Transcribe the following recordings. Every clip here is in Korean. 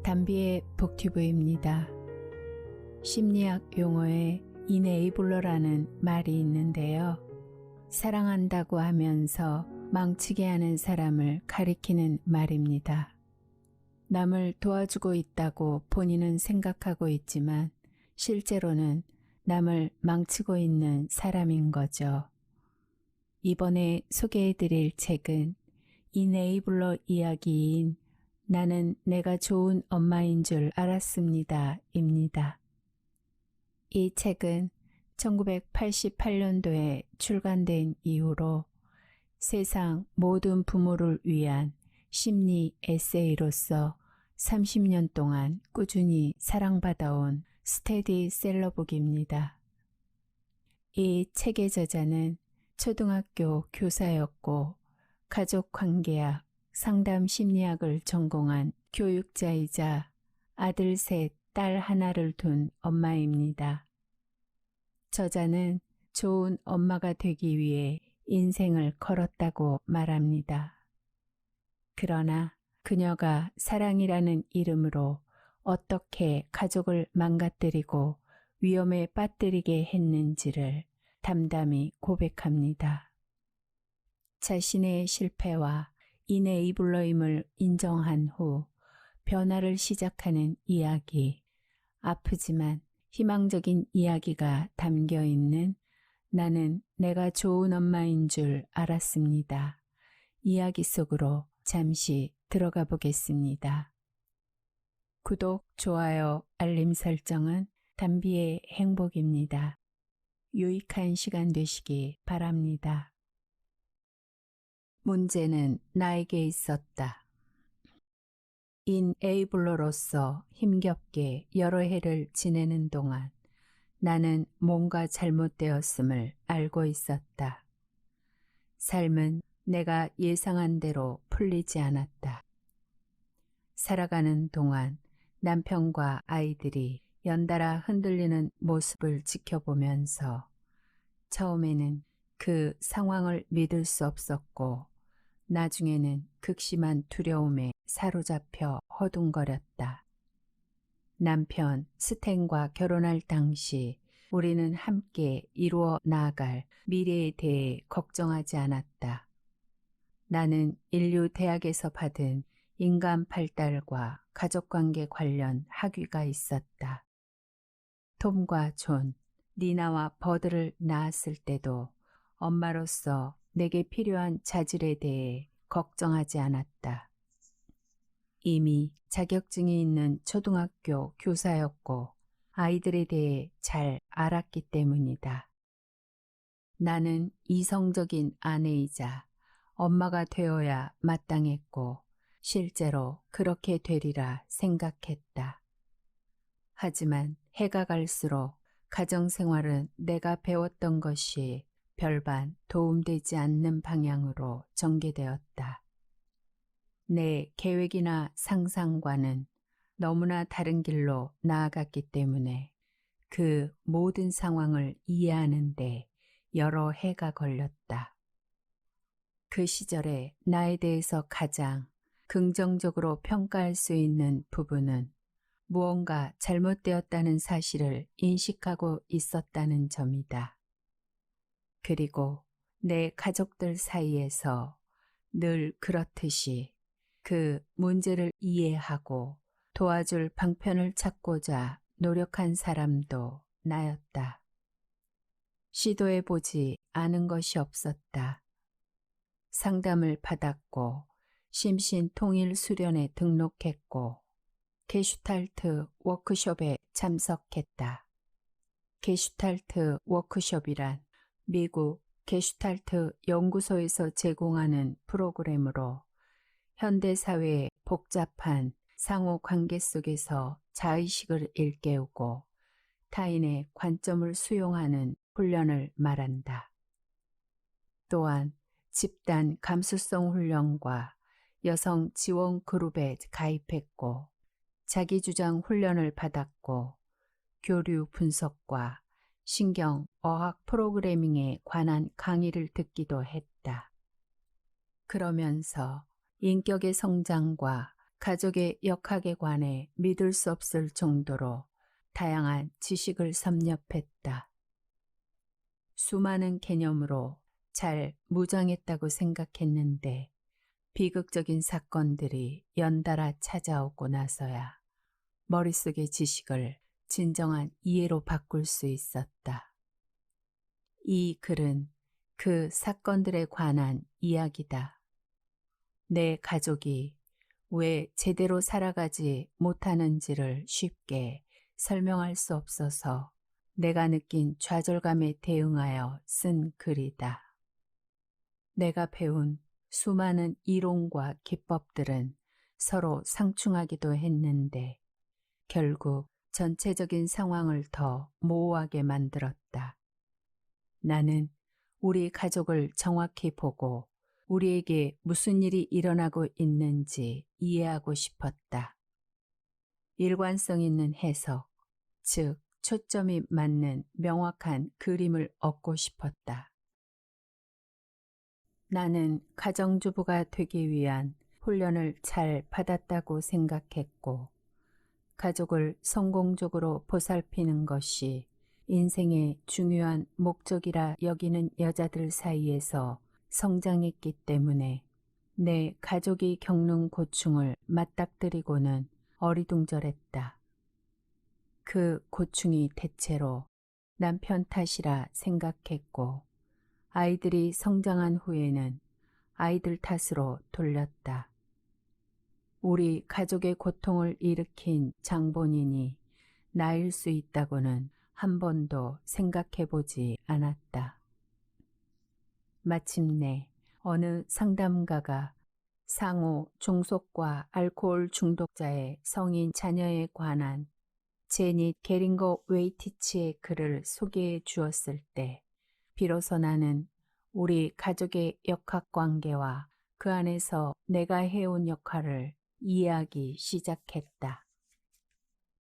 담비의 북튜브입니다. 심리학 용어에 이네이블러라는 말이 있는데요. 사랑한다고 하면서 망치게 하는 사람을 가리키는 말입니다. 남을 도와주고 있다고 본인은 생각하고 있지만 실제로는 남을 망치고 있는 사람인 거죠. 이번에 소개해드릴 책은 이네이블러 이야기인 나는 내가 좋은 엄마인 줄 알았습니다. 입니다. 이 책은 1988년도에 출간된 이후로 세상 모든 부모를 위한 심리 에세이로서 30년 동안 꾸준히 사랑받아온 스테디셀러북입니다. 이 책의 저자는 초등학교 교사였고 가족관계학, 상담 심리학을 전공한 교육자이자 아들 셋, 딸 하나를 둔 엄마입니다. 저자는 좋은 엄마가 되기 위해 인생을 걸었다고 말합니다. 그러나 그녀가 사랑이라는 이름으로 어떻게 가족을 망가뜨리고 위험에 빠뜨리게 했는지를 담담히 고백합니다. 자신의 실패와 이네이블러임을 인정한 후 변화를 시작하는 이야기, 아프지만 희망적인 이야기가 담겨있는 나는 내가 좋은 엄마인 줄 알았습니다. 이야기 속으로 잠시 들어가 보겠습니다. 구독, 좋아요, 알림 설정은 담비의 행복입니다. 유익한 시간 되시기 바랍니다. 문제는 나에게 있었다. 인에이블러로서 힘겹게 여러 해를 지내는 동안 나는 뭔가 잘못되었음을 알고 있었다. 삶은 내가 예상한 대로 풀리지 않았다. 살아가는 동안 남편과 아이들이 연달아 흔들리는 모습을 지켜보면서 처음에는 그 상황을 믿을 수 없었고 나중에는 극심한 두려움에 사로잡혀 허둥거렸다. 남편 스탠과 결혼할 당시 우리는 함께 이루어 나아갈 미래에 대해 걱정하지 않았다. 나는 인류 대학에서 받은 인간 발달과 가족관계 관련 학위가 있었다. 톰과 존, 니나와 버드를 낳았을 때도 엄마로서 내게 필요한 자질에 대해 걱정하지 않았다. 이미 자격증이 있는 초등학교 교사였고 아이들에 대해 잘 알았기 때문이다. 나는 이성적인 아내이자 엄마가 되어야 마땅했고 실제로 그렇게 되리라 생각했다. 하지만 해가 갈수록 가정생활은 내가 배웠던 것이 별반 도움되지 않는 방향으로 전개되었다. 내 계획이나 상상과는 너무나 다른 길로 나아갔기 때문에 그 모든 상황을 이해하는 데 여러 해가 걸렸다. 그 시절에 나에 대해서 가장 긍정적으로 평가할 수 있는 부분은 무언가 잘못되었다는 사실을 인식하고 있었다는 점이다. 그리고 내 가족들 사이에서 늘 그렇듯이 그 문제를 이해하고 도와줄 방편을 찾고자 노력한 사람도 나였다. 시도해보지 않은 것이 없었다. 상담을 받았고 심신통일 수련에 등록했고 게슈탈트 워크숍에 참석했다. 게슈탈트 워크숍이란 미국 게슈탈트 연구소에서 제공하는 프로그램으로 현대사회의 복잡한 상호관계 속에서 자의식을 일깨우고 타인의 관점을 수용하는 훈련을 말한다. 또한 집단 감수성 훈련과 여성 지원 그룹에 가입했고 자기주장 훈련을 받았고 교류 분석과 신경 어학 프로그래밍에 관한 강의를 듣기도 했다. 그러면서 인격의 성장과 가족의 역학에 관해 믿을 수 없을 정도로 다양한 지식을 섭렵했다. 수많은 개념으로 잘 무장했다고 생각했는데 비극적인 사건들이 연달아 찾아오고 나서야 머릿속의 지식을 진정한 이해로 바꿀 수 있었다. 이 글은 그 사건들에 관한 이야기다. 내 가족이 왜 제대로 살아가지 못하는지를 쉽게 설명할 수 없어서 내가 느낀 좌절감에 대응하여 쓴 글이다. 내가 배운 수많은 이론과 기법들은 서로 상충하기도 했는데 결국 전체적인 상황을 더 모호하게 만들었다. 나는 우리 가족을 정확히 보고 우리에게 무슨 일이 일어나고 있는지 이해하고 싶었다. 일관성 있는 해석, 즉 초점이 맞는 명확한 그림을 얻고 싶었다. 나는 가정주부가 되기 위한 훈련을 잘 받았다고 생각했고, 가족을 성공적으로 보살피는 것이 인생의 중요한 목적이라 여기는 여자들 사이에서 성장했기 때문에 내 가족이 겪는 고충을 맞닥뜨리고는 어리둥절했다. 그 고충이 대체로 남편 탓이라 생각했고 아이들이 성장한 후에는 아이들 탓으로 돌렸다. 우리 가족의 고통을 일으킨 장본인이 나일 수 있다고는 한 번도 생각해 보지 않았다. 마침내 어느 상담가가 상호 종속과 알코올 중독자의 성인 자녀에 관한 제닛 게링거 웨이티치의 글을 소개해 주었을 때 비로소 나는 우리 가족의 역학관계와 그 안에서 내가 해온 역할을 이해하기 시작했다.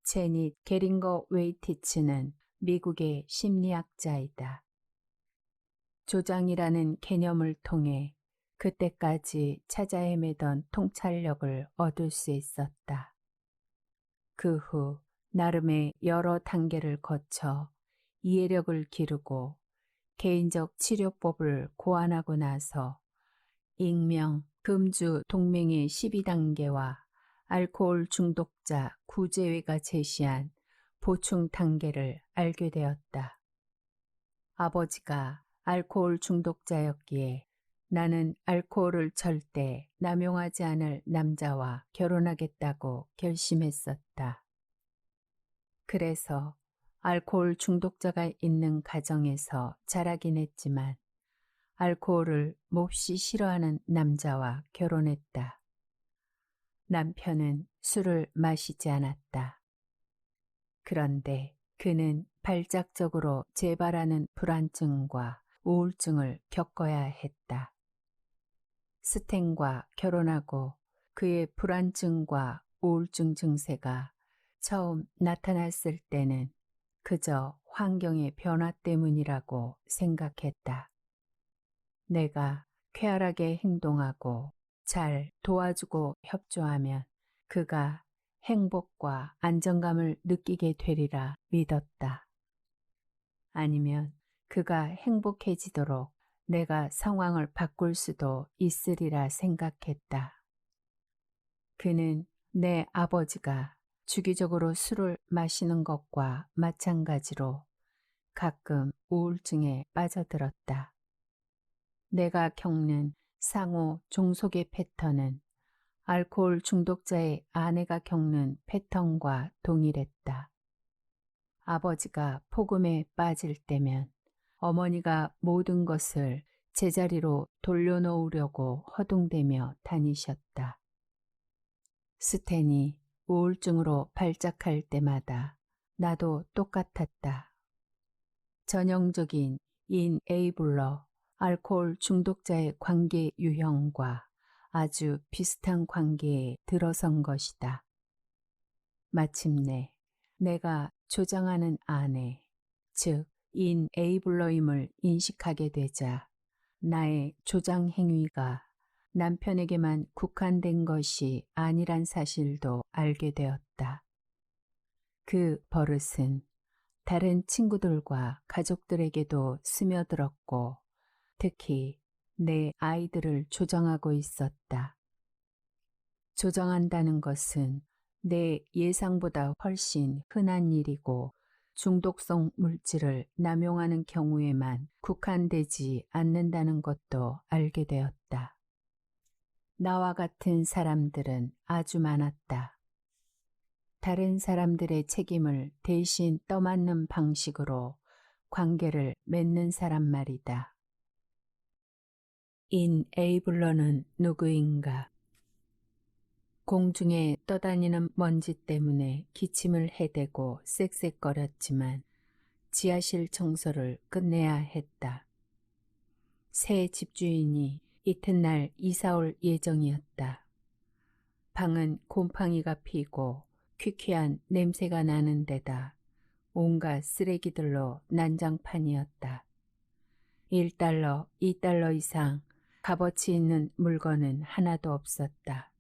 제닛 게링거 웨이티치는 미국의 심리학자이다. 조장이라는 개념을 통해 그때까지 찾아 헤매던 통찰력을 얻을 수 있었다. 그 후 나름의 여러 단계를 거쳐 이해력을 기르고 개인적 치료법을 고안하고 나서 익명, 금주 동맹의 12단계와 알코올 중독자 구제회가 제시한 보충 단계를 알게 되었다. 아버지가 알코올 중독자였기에 나는 알코올을 절대 남용하지 않을 남자와 결혼하겠다고 결심했었다. 그래서 알코올 중독자가 있는 가정에서 자라긴 했지만 알코올을 몹시 싫어하는 남자와 결혼했다. 남편은 술을 마시지 않았다. 그런데 그는 발작적으로 재발하는 불안증과 우울증을 겪어야 했다. 스탠과 결혼하고 그의 불안증과 우울증 증세가 처음 나타났을 때는 그저 환경의 변화 때문이라고 생각했다. 내가 쾌활하게 행동하고 잘 도와주고 협조하면 그가 행복과 안정감을 느끼게 되리라 믿었다. 아니면 그가 행복해지도록 내가 상황을 바꿀 수도 있으리라 생각했다. 그는 내 아버지가 주기적으로 술을 마시는 것과 마찬가지로 가끔 우울증에 빠져들었다. 내가 겪는 상호 종속의 패턴은 알코올 중독자의 아내가 겪는 패턴과 동일했다. 아버지가 폭음에 빠질 때면 어머니가 모든 것을 제자리로 돌려놓으려고 허둥대며 다니셨다. 스탠이 우울증으로 발작할 때마다 나도 똑같았다. 전형적인 인에이블러, 알코올 중독자의 관계 유형과 아주 비슷한 관계에 들어선 것이다. 마침내 내가 조장하는 아내, 즉 인에이블러임을 인식하게 되자 나의 조장 행위가 남편에게만 국한된 것이 아니란 사실도 알게 되었다. 그 버릇은 다른 친구들과 가족들에게도 스며들었고 특히 내 아이들을 조정하고 있었다. 조정한다는 것은 내 예상보다 훨씬 흔한 일이고 중독성 물질을 남용하는 경우에만 국한되지 않는다는 것도 알게 되었다. 나와 같은 사람들은 아주 많았다. 다른 사람들의 책임을 대신 떠맡는 방식으로 관계를 맺는 사람 말이다. 인에이블러는 누구인가? 공중에 떠다니는 먼지 때문에 기침을 해대고 쌕쌕거렸지만 지하실 청소를 끝내야 했다. 새 집주인이 이튿날 이사올 예정이었다. 방은 곰팡이가 피고 퀴퀴한 냄새가 나는 데다 온갖 쓰레기들로 난장판이었다. 1달러, 2달러 이상 값어치 있는 물건은 하나도 없었다.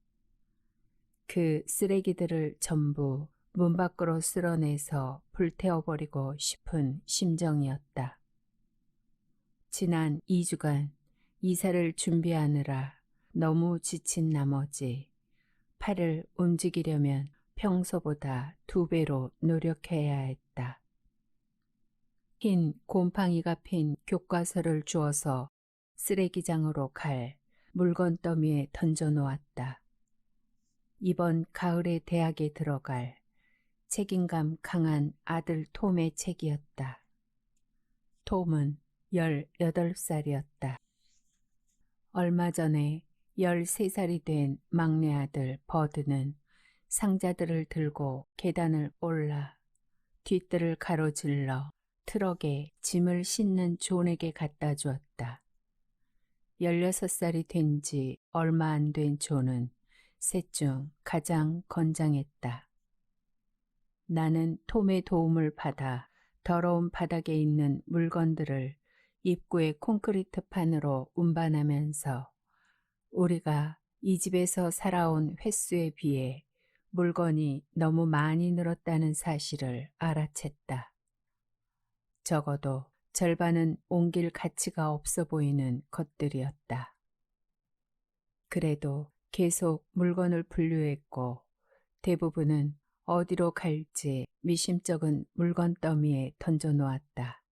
그 쓰레기들을 전부 문 밖으로 쓸어내서 불태워버리고 싶은 심정이었다. 지난 2주간 이사를 준비하느라 너무 지친 나머지 팔을 움직이려면 평소보다 2배로 노력해야 했다. 흰 곰팡이가 핀 교과서를 주워서 쓰레기장으로 갈 물건 더미에 던져놓았다. 이번 가을에 대학에 들어갈 책임감 강한 아들 톰의 책이었다. 톰은 18살이었다. 얼마 전에 13살이 된 막내 아들 버드는 상자들을 들고 계단을 올라 뒷뜰을 가로질러 트럭에 짐을 싣는 존에게 갖다 주었다. 16살이 된 지 얼마 안 된 존은 셋 중 가장 건장했다. 나는 톰의 도움을 받아 더러운 바닥에 있는 물건들을 입구의 콘크리트판으로 운반하면서 우리가 이 집에서 살아온 횟수에 비해 물건이 너무 많이 늘었다는 사실을 알아챘다. 적어도 절반은 옮길 가치가 없어 보이는 것들이었다. 그래도 계속 물건을 분류했고 대부분은 어디로 갈지 미심쩍은 물건 더미에 던져놓았다.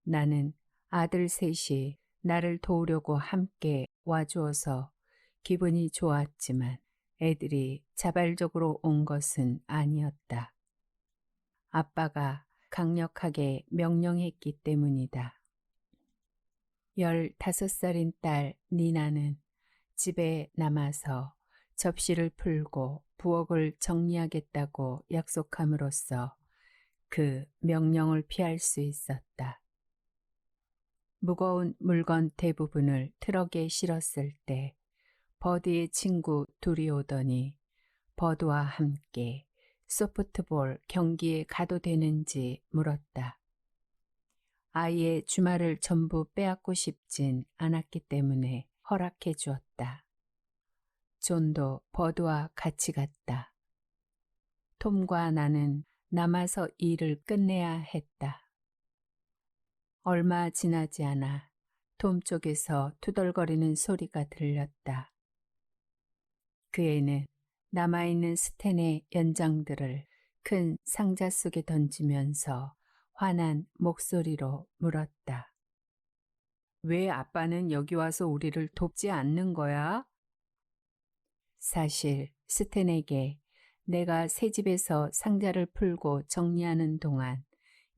나는 아들 셋이 나를 도우려고 함께 와주어서 기분이 좋았지만 애들이 자발적으로 온 것은 아니었다. 아빠가 강력하게 명령했기 때문이다. 15살인 딸 니나는 집에 남아서 접시를 풀고 부엌을 정리하겠다고 약속함으로써 그 명령을 피할 수 있었다. 무거운 물건 대부분을 트럭에 실었을 때 버드의 친구 둘이 오더니 버드와 함께 소프트볼 경기에 가도 되는지 물었다. 아이의 주말을 전부 빼앗고 싶진 않았기 때문에 허락해 주었다. 존도 버드와 같이 갔다. 톰과 나는 남아서 일을 끝내야 했다. 얼마 지나지 않아 톰 쪽에서 투덜거리는 소리가 들렸다. 그 애는 남아있는 스텐의 연장들을 큰 상자 속에 던지면서 화난 목소리로 물었다. 왜 아빠는 여기 와서 우리를 돕지 않는 거야? 사실 스텐에게 내가 새 집에서 상자를 풀고 정리하는 동안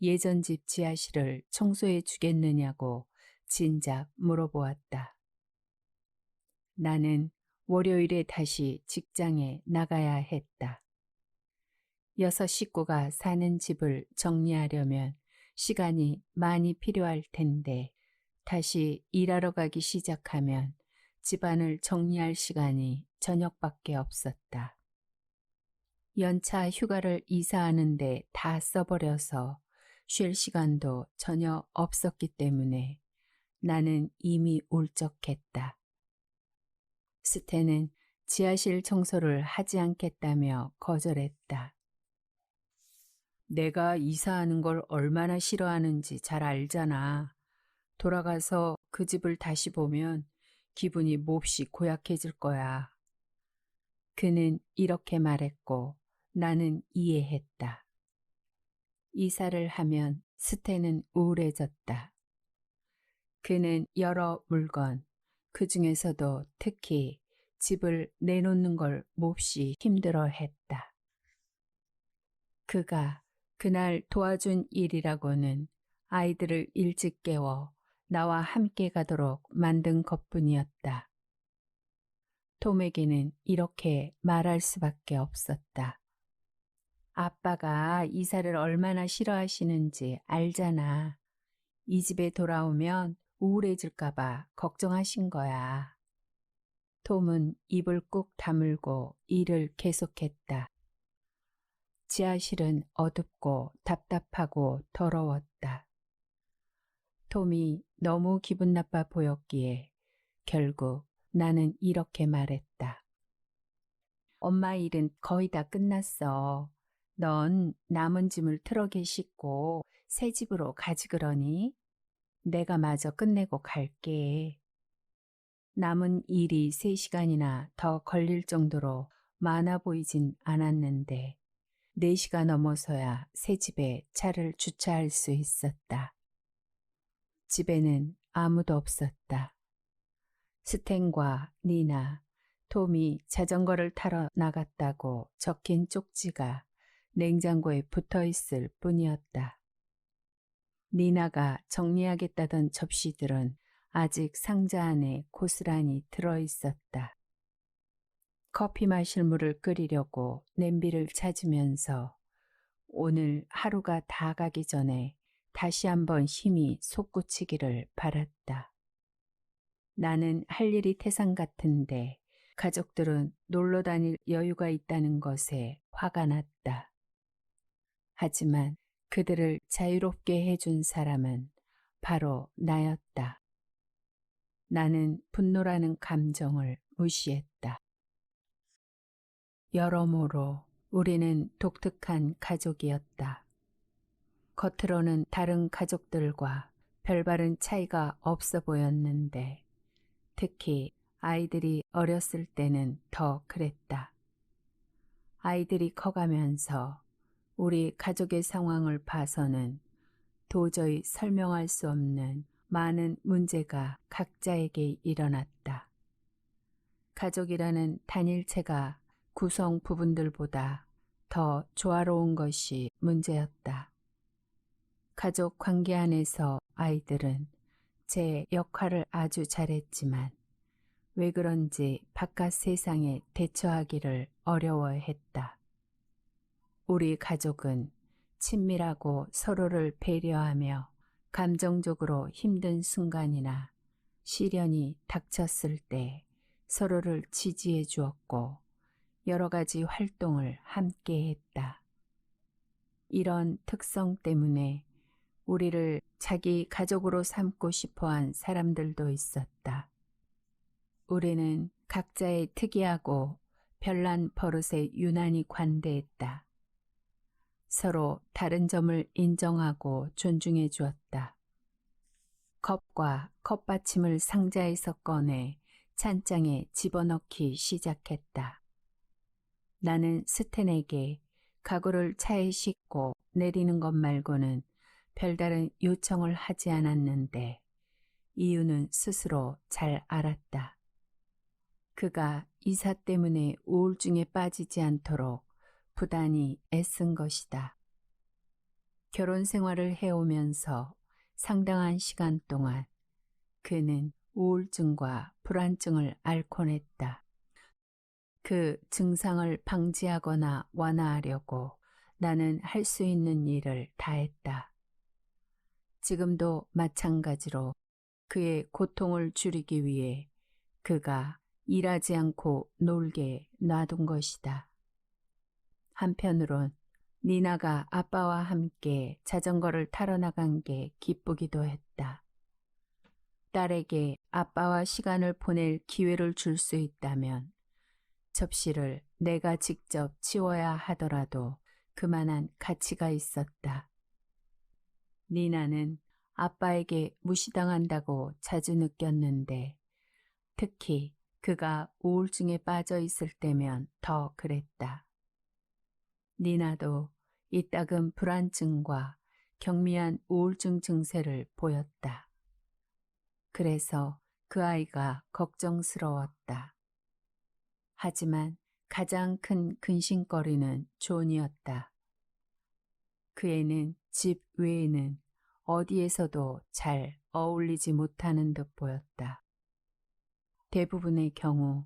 예전 집 지하실을 청소해 주겠느냐고 진작 물어보았다. 나는 월요일에 다시 직장에 나가야 했다. 6 식구가 사는 집을 정리하려면 시간이 많이 필요할 텐데 다시 일하러 가기 시작하면 집안을 정리할 시간이 저녁밖에 없었다. 연차 휴가를 이사하는데 다 써버려서 쉴 시간도 전혀 없었기 때문에 나는 이미 울적했다. 스탠은 지하실 청소를 하지 않겠다며 거절했다. 내가 이사하는 걸 얼마나 싫어하는지 잘 알잖아. 돌아가서 그 집을 다시 보면 기분이 몹시 고약해질 거야. 그는 이렇게 말했고 나는 이해했다. 이사를 하면 스탠은 우울해졌다. 그는 여러 물건, 그 중에서도 특히 집을 내놓는 걸 몹시 힘들어했다. 그가 그날 도와준 일이라고는 아이들을 일찍 깨워 나와 함께 가도록 만든 것뿐이었다. 톰에게는 이렇게 말할 수밖에 없었다. 아빠가 이사를 얼마나 싫어하시는지 알잖아. 이 집에 돌아오면 우울해질까봐 걱정하신 거야. 톰은 입을 꾹 다물고 일을 계속했다. 지하실은 어둡고 답답하고 더러웠다. 톰이 너무 기분 나빠 보였기에 결국 나는 이렇게 말했다. 엄마 일은 거의 다 끝났어. 넌 남은 짐을 트럭에 싣고 새 집으로 가지 그러니? 내가 마저 끝내고 갈게. 남은 일이 3시간이나 더 걸릴 정도로 많아 보이진 않았는데 4시가 넘어서야 새 집에 차를 주차할 수 있었다. 집에는 아무도 없었다. 스탠과 니나, 톰이 자전거를 타러 나갔다고 적힌 쪽지가 냉장고에 붙어 있을 뿐이었다. 니나가 정리하겠다던 접시들은 아직 상자 안에 고스란히 들어 있었다. 커피 마실 물을 끓이려고 냄비를 찾으면서 오늘 하루가 다 가기 전에 다시 한번 힘이 솟구치기를 바랐다. 나는 할 일이 태산 같은데 가족들은 놀러 다닐 여유가 있다는 것에 화가 났다. 하지만 그들을 자유롭게 해준 사람은 바로 나였다. 나는 분노라는 감정을 무시했다. 여러모로 우리는 독특한 가족이었다. 겉으로는 다른 가족들과 별다른 차이가 없어 보였는데 특히 아이들이 어렸을 때는 더 그랬다. 아이들이 커가면서 우리 가족의 상황을 봐서는 도저히 설명할 수 없는 많은 문제가 각자에게 일어났다. 가족이라는 단일체가 구성 부분들보다 더 조화로운 것이 문제였다. 가족 관계 안에서 아이들은 제 역할을 아주 잘했지만 왜 그런지 바깥 세상에 대처하기를 어려워했다. 우리 가족은 친밀하고 서로를 배려하며 감정적으로 힘든 순간이나 시련이 닥쳤을 때 서로를 지지해 주었고 여러 가지 활동을 함께 했다. 이런 특성 때문에 우리를 자기 가족으로 삼고 싶어한 사람들도 있었다. 우리는 각자의 특이하고 별난 버릇에 유난히 관대했다. 서로 다른 점을 인정하고 존중해 주었다. 컵과 컵받침을 상자에서 꺼내 찬장에 집어넣기 시작했다. 나는 스탠에게 가구를 차에 싣고 내리는 것 말고는 별다른 요청을 하지 않았는데 이유는 스스로 잘 알았다. 그가 이사 때문에 우울증에 빠지지 않도록 부단히 애쓴 것이다. 결혼 생활을 해오면서 상당한 시간 동안 그는 우울증과 불안증을 앓곤 했다. 그 증상을 방지하거나 완화하려고 나는 할 수 있는 일을 다했다. 지금도 마찬가지로 그의 고통을 줄이기 위해 그가 일하지 않고 놀게 놔둔 것이다. 한편으론 니나가 아빠와 함께 자전거를 타러 나간 게 기쁘기도 했다. 딸에게 아빠와 시간을 보낼 기회를 줄 수 있다면 접시를 내가 직접 치워야 하더라도 그만한 가치가 있었다. 니나는 아빠에게 무시당한다고 자주 느꼈는데 특히 그가 우울증에 빠져 있을 때면 더 그랬다. 니나도 이따금 불안증과 경미한 우울증 증세를 보였다. 그래서 그 아이가 걱정스러웠다. 하지만 가장 큰 근심거리는 존이었다. 그 애는 집 외에는 어디에서도 잘 어울리지 못하는 듯 보였다. 대부분의 경우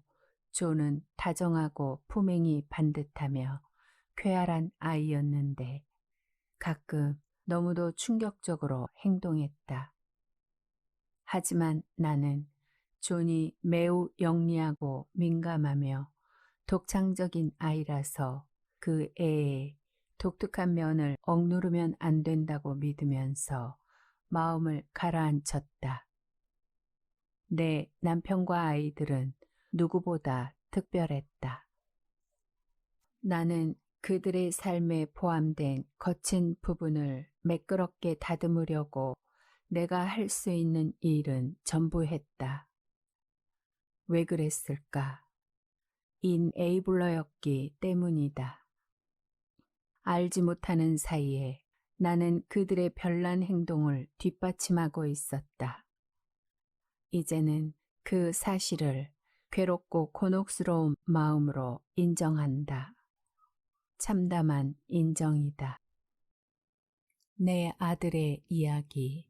존은 다정하고 품행이 반듯하며 쾌활한 아이였는데 가끔 너무도 충격적으로 행동했다. 하지만 나는 존이 매우 영리하고 민감하며 독창적인 아이라서 그 애의 독특한 면을 억누르면 안 된다고 믿으면서 마음을 가라앉혔다. 내 남편과 아이들은 누구보다 특별했다. 나는 그들의 삶에 포함된 거친 부분을 매끄럽게 다듬으려고 내가 할 수 있는 일은 전부 했다. 왜 그랬을까? 인에이블러였기 때문이다. 알지 못하는 사이에 나는 그들의 별난 행동을 뒷받침하고 있었다. 이제는 그 사실을 괴롭고 곤혹스러운 마음으로 인정한다. 참담한 인정이다. 내 아들의 이야기.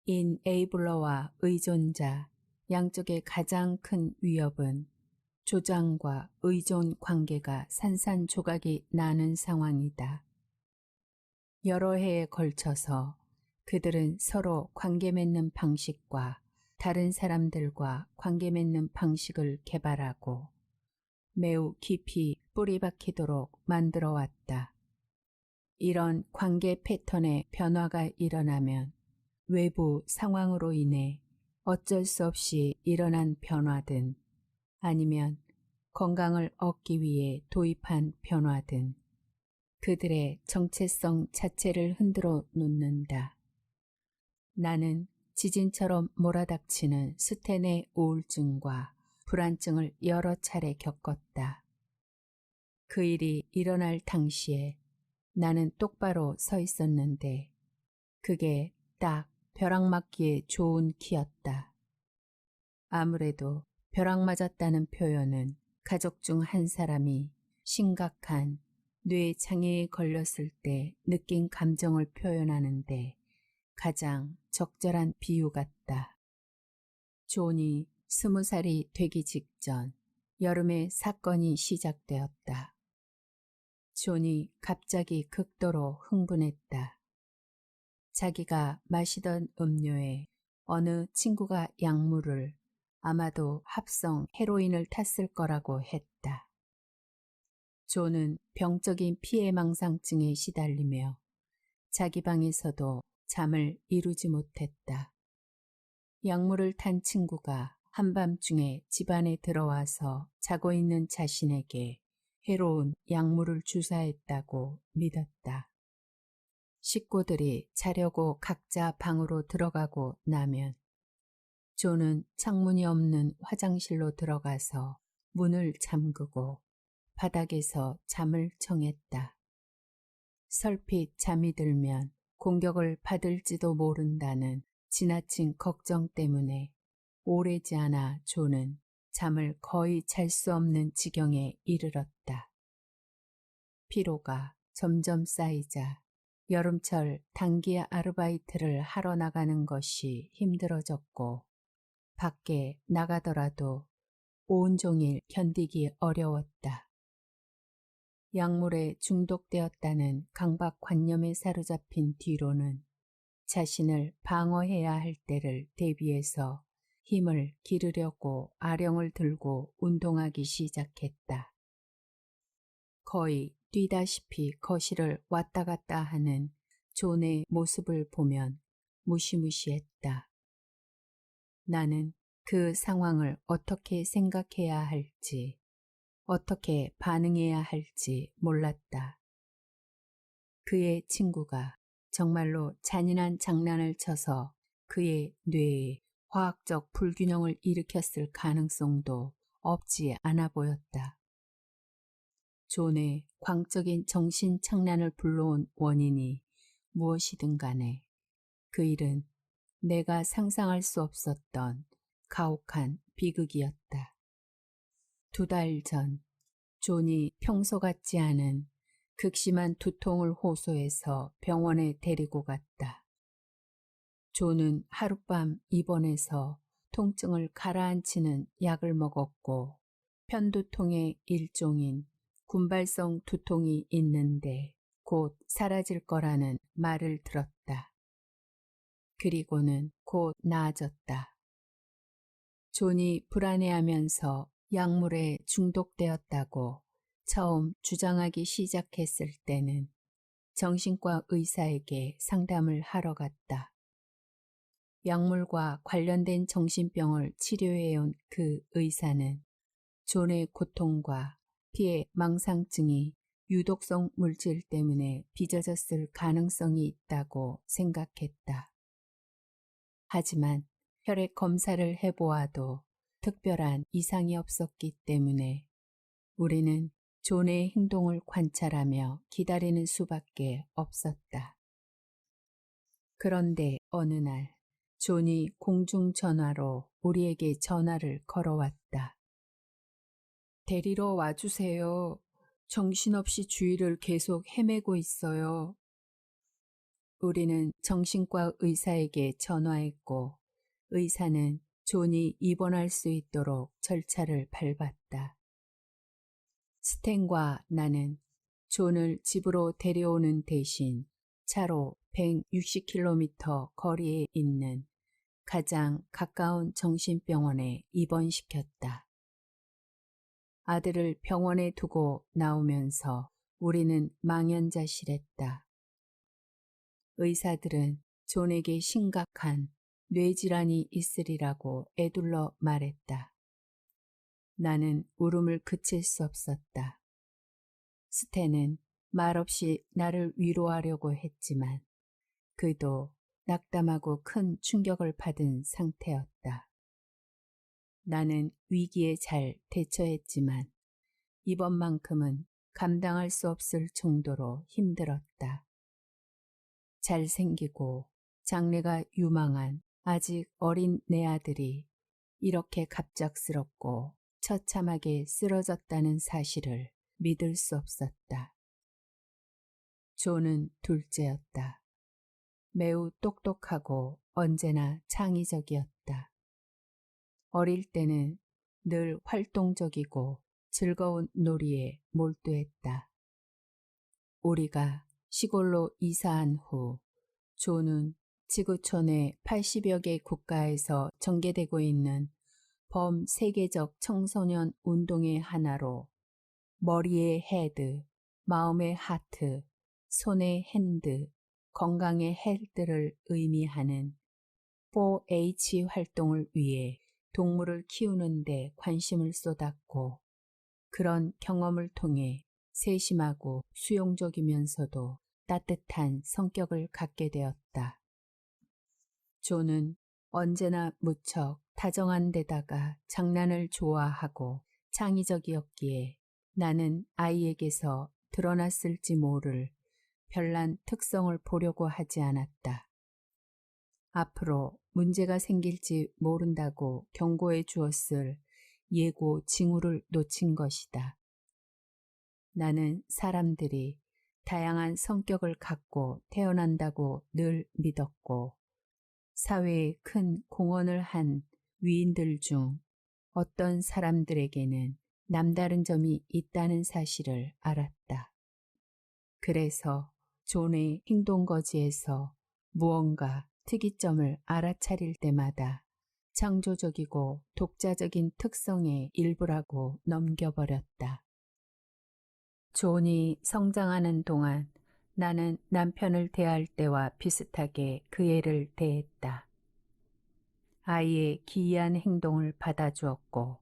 인에이블러와 의존자 양쪽의 가장 큰 위협은 조장과 의존 관계가 산산조각이 나는 상황이다. 여러 해에 걸쳐서 그들은 서로 관계 맺는 방식과 다른 사람들과 관계 맺는 방식을 개발하고 매우 깊이 뿌리 박히도록 만들어 왔다. 이런 관계 패턴의 변화가 일어나면 외부 상황으로 인해 어쩔 수 없이 일어난 변화든 아니면 건강을 얻기 위해 도입한 변화든 그들의 정체성 자체를 흔들어 놓는다. 나는 지진처럼 몰아닥치는 스텐의 우울증과 불안증을 여러 차례 겪었다. 그 일이 일어날 당시에 나는 똑바로 서 있었는데 그게 딱 벼락 맞기에 좋은 키였다. 아무래도 벼락 맞았다는 표현은 가족 중 한 사람이 심각한 뇌 장애에 걸렸을 때 느낀 감정을 표현하는데 가장 적절한 비유 같다. 존이 20살이 되기 직전 여름에 사건이 시작되었다. 존이 갑자기 극도로 흥분했다. 자기가 마시던 음료에 어느 친구가 약물을 아마도 합성 헤로인을 탔을 거라고 했다. 존은 병적인 피해망상증에 시달리며 자기 방에서도 잠을 이루지 못했다. 약물을 탄 친구가 한밤중에 집안에 들어와서 자고 있는 자신에게 해로운 약물을 주사했다고 믿었다. 식구들이 자려고 각자 방으로 들어가고 나면 존은 창문이 없는 화장실로 들어가서 문을 잠그고 바닥에서 잠을 청했다. 설핏 잠이 들면 공격을 받을지도 모른다는 지나친 걱정 때문에 오래지 않아 존은 잠을 거의 잘 수 없는 지경에 이르렀다. 피로가 점점 쌓이자 여름철 단기 아르바이트를 하러 나가는 것이 힘들어졌고 밖에 나가더라도 온종일 견디기 어려웠다. 약물에 중독되었다는 강박관념에 사로잡힌 뒤로는 자신을 방어해야 할 때를 대비해서 힘을 기르려고 아령을 들고 운동하기 시작했다. 거의 뛰다시피 거실을 왔다 갔다 하는 존의 모습을 보면 무시무시했다. 나는 그 상황을 어떻게 생각해야 할지, 어떻게 반응해야 할지 몰랐다. 그의 친구가 정말로 잔인한 장난을 쳐서 그의 뇌에 화학적 불균형을 일으켰을 가능성도 없지 않아 보였다. 존의 광적인 정신 착란을 불러온 원인이 무엇이든 간에 그 일은 내가 상상할 수 없었던 가혹한 비극이었다. 2달 전 존이 평소 같지 않은 극심한 두통을 호소해서 병원에 데리고 갔다. 존은 하룻밤 입원해서 통증을 가라앉히는 약을 먹었고 편두통의 일종인 군발성 두통이 있는데 곧 사라질 거라는 말을 들었다. 그리고는 곧 나아졌다. 존이 불안해하면서 약물에 중독되었다고 처음 주장하기 시작했을 때는 정신과 의사에게 상담을 하러 갔다. 약물과 관련된 정신병을 치료해온 그 의사는 존의 고통과 피해 망상증이 유독성 물질 때문에 빚어졌을 가능성이 있다고 생각했다. 하지만 혈액 검사를 해보아도 특별한 이상이 없었기 때문에 우리는 존의 행동을 관찰하며 기다리는 수밖에 없었다. 그런데 어느 날 존이 공중전화로 우리에게 전화를 걸어왔다. 데리러 와주세요. 정신없이 주위를 계속 헤매고 있어요. 우리는 정신과 의사에게 전화했고 의사는 존이 입원할 수 있도록 절차를 밟았다. 스탠과 나는 존을 집으로 데려오는 대신 차로 160km 거리에 있는 가장 가까운 정신병원에 입원시켰다. 아들을 병원에 두고 나오면서 우리는 망연자실했다. 의사들은 존에게 심각한 뇌질환이 있으리라고 애둘러 말했다. 나는 울음을 그칠 수 없었다. 스탠은 말없이 나를 위로하려고 했지만 그도 낙담하고 큰 충격을 받은 상태였다. 나는 위기에 잘 대처했지만 이번만큼은 감당할 수 없을 정도로 힘들었다. 잘생기고 장래가 유망한 아직 어린 내 아들이 이렇게 갑작스럽고 처참하게 쓰러졌다는 사실을 믿을 수 없었다. 존은 둘째였다. 매우 똑똑하고 언제나 창의적이었다. 어릴 때는 늘 활동적이고 즐거운 놀이에 몰두했다. 우리가 시골로 이사한 후 존은 지구촌의 80여 개 국가에서 전개되고 있는 범세계적 청소년 운동의 하나로 머리의 헤드, 마음의 하트, 손의 핸드, 건강의 헬드를 의미하는 4H 활동을 위해 동물을 키우는 데 관심을 쏟았고 그런 경험을 통해 세심하고 수용적이면서도 따뜻한 성격을 갖게 되었다. 존은 언제나 무척 다정한 데다가 장난을 좋아하고 창의적이었기에 나는 아이에게서 드러났을지 모를 별난 특성을 보려고 하지 않았다. 앞으로 문제가 생길지 모른다고 경고해 주었을 예고 징후를 놓친 것이다. 나는 사람들이 다양한 성격을 갖고 태어난다고 늘 믿었고 사회에 큰 공헌을 한 위인들 중 어떤 사람들에게는 남다른 점이 있다는 사실을 알았다. 그래서 존의 행동거지에서 무언가 특이점을 알아차릴 때마다 창조적이고 독자적인 특성의 일부라고 넘겨버렸다. 존이 성장하는 동안 나는 남편을 대할 때와 비슷하게 그 애를 대했다. 아이의 기이한 행동을 받아주었고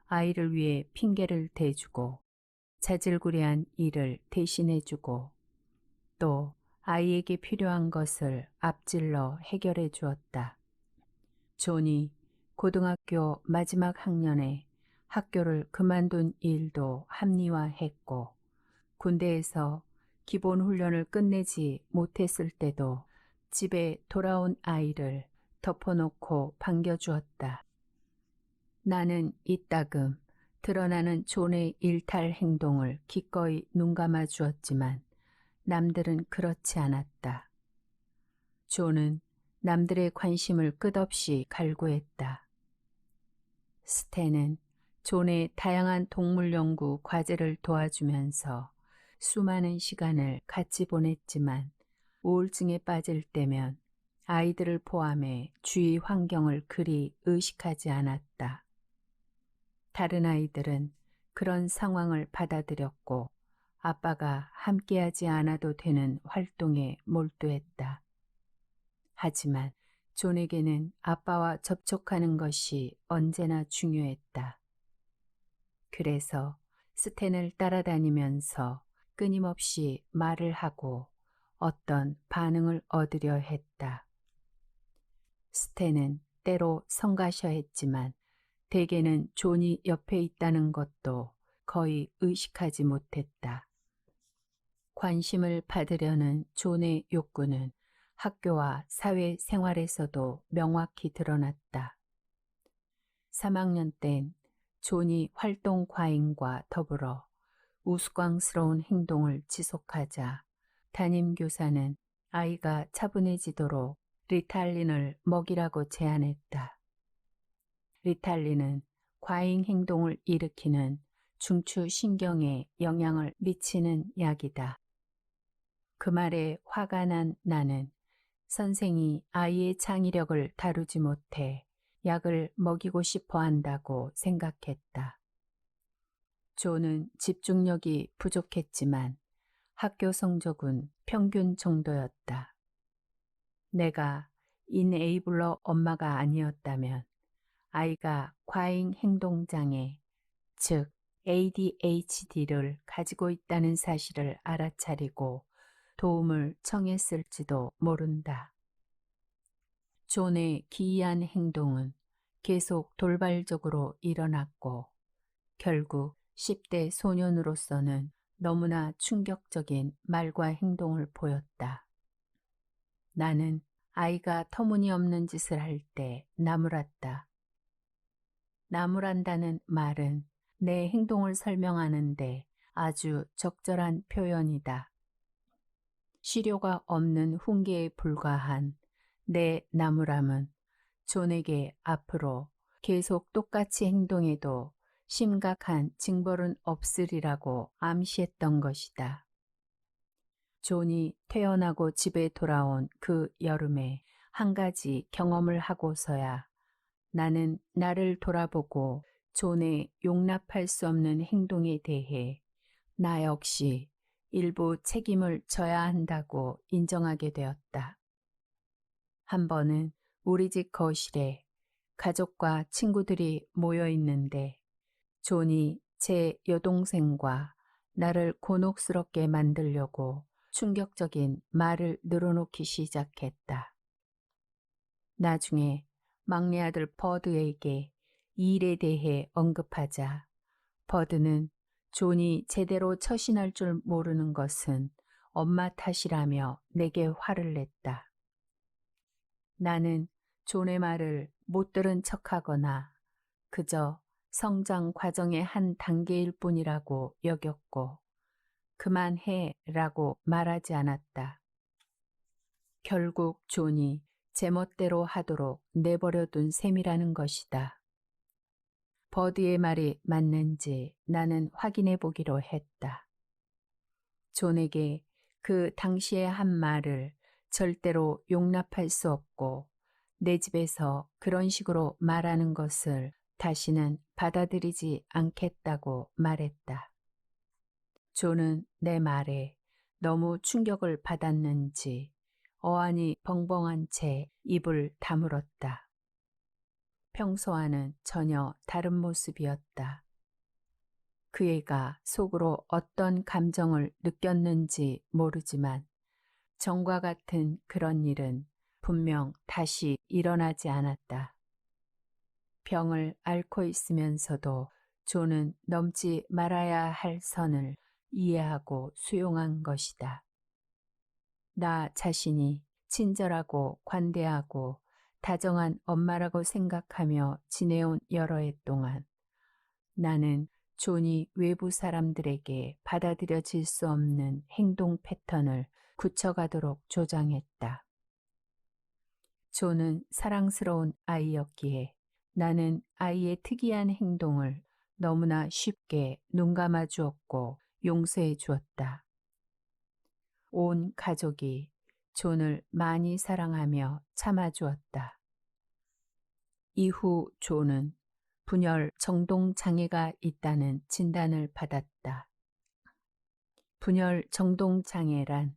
아이를 위해 핑계를 대주고 자질구레한 일을 대신해주고 또 아이에게 필요한 것을 앞질러 해결해 주었다. 존이 고등학교 마지막 학년에 학교를 그만둔 일도 합리화했고 군대에서 기본 훈련을 끝내지 못했을 때도 집에 돌아온 아이를 덮어놓고 반겨주었다. 나는 이따금 드러나는 존의 일탈 행동을 기꺼이 눈감아 주었지만 남들은 그렇지 않았다. 존은 남들의 관심을 끝없이 갈구했다. 스탠은 존의 다양한 동물 연구 과제를 도와주면서 수많은 시간을 같이 보냈지만 우울증에 빠질 때면 아이들을 포함해 주위 환경을 그리 의식하지 않았다. 다른 아이들은 그런 상황을 받아들였고 아빠가 함께하지 않아도 되는 활동에 몰두했다. 하지만 존에게는 아빠와 접촉하는 것이 언제나 중요했다. 그래서 스탠을 따라다니면서 끊임없이 말을 하고 어떤 반응을 얻으려 했다. 스탠은 때로 성가셔했지만 대개는 존이 옆에 있다는 것도 거의 의식하지 못했다. 관심을 받으려는 존의 욕구는 학교와 사회 생활에서도 명확히 드러났다. 3학년 땐 존이 활동 과잉과 더불어 우스꽝스러운 행동을 지속하자 담임교사는 아이가 차분해지도록 리탈린을 먹이라고 제안했다. 리탈린은 과잉 행동을 일으키는 중추신경에 영향을 미치는 약이다. 그 말에 화가 난 나는 선생이 아이의 창의력을 다루지 못해 약을 먹이고 싶어 한다고 생각했다. 존은 집중력이 부족했지만 학교 성적은 평균 정도였다. 내가 인에이블러 엄마가 아니었다면 아이가 과잉 행동장애, 즉 ADHD를 가지고 있다는 사실을 알아차리고 도움을 청했을지도 모른다. 존의 기이한 행동은 계속 돌발적으로 일어났고 결국 10대 소년으로서는 너무나 충격적인 말과 행동을 보였다. 나는 아이가 터무니없는 짓을 할 때 나무랐다. 나무란다는 말은 내 행동을 설명하는데 아주 적절한 표현이다. 시료가 없는 훈계에 불과한 내 나무람은 존에게 앞으로 계속 똑같이 행동해도 심각한 징벌은 없으리라고 암시했던 것이다. 존이 퇴원하고 집에 돌아온 그 여름에 한 가지 경험을 하고서야 나는 나를 돌아보고 존의 용납할 수 없는 행동에 대해 나 역시 일부 책임을 져야 한다고 인정하게 되었다. 한 번은 우리 집 거실에 가족과 친구들이 모여 있는데 존이 제 여동생과 나를 곤혹스럽게 만들려고 충격적인 말을 늘어놓기 시작했다. 나중에 막내 아들 버드에게 이 일에 대해 언급하자 버드는 존이 제대로 처신할 줄 모르는 것은 엄마 탓이라며 내게 화를 냈다. 나는 존의 말을 못 들은 척하거나 그저 성장 과정의 한 단계일 뿐이라고 여겼고 그만해라고 말하지 않았다. 결국 존이 제멋대로 하도록 내버려둔 셈이라는 것이다. 버드의 말이 맞는지 나는 확인해 보기로 했다. 존에게 그 당시의 한 말을 절대로 용납할 수 없고 내 집에서 그런 식으로 말하는 것을 다시는 받아들이지 않겠다고 말했다. 존은 내 말에 너무 충격을 받았는지 어안이 벙벙한 채 입을 다물었다. 평소와는 전혀 다른 모습이었다. 그 애가 속으로 어떤 감정을 느꼈는지 모르지만 전과 같은 그런 일은 분명 다시 일어나지 않았다. 병을 앓고 있으면서도 존은 넘지 말아야 할 선을 이해하고 수용한 것이다. 나 자신이 친절하고 관대하고 다정한 엄마라고 생각하며 지내온 여러 해 동안 나는 존이 외부 사람들에게 받아들여질 수 없는 행동 패턴을 굳혀가도록 조장했다. 존은 사랑스러운 아이였기에 나는 아이의 특이한 행동을 너무나 쉽게 눈감아 주었고 용서해 주었다. 온 가족이 존을 많이 사랑하며 참아주었다. 이후 존은 분열 정동 장애가 있다는 진단을 받았다. 분열 정동 장애란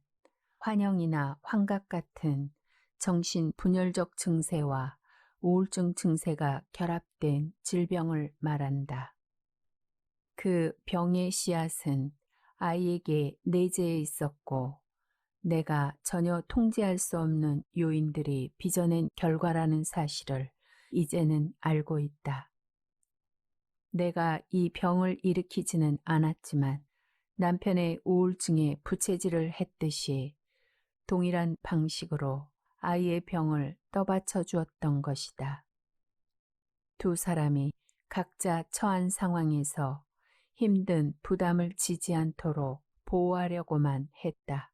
환영이나 환각 같은 정신 분열적 증세와 우울증 증세가 결합된 질병을 말한다. 그 병의 씨앗은 아이에게 내재해 있었고 내가 전혀 통제할 수 없는 요인들이 빚어낸 결과라는 사실을 이제는 알고 있다. 내가 이 병을 일으키지는 않았지만 남편의 우울증에 부채질을 했듯이 동일한 방식으로 아이의 병을 떠받쳐 주었던 것이다. 두 사람이 각자 처한 상황에서 힘든 부담을 지지 않도록 보호하려고만 했다.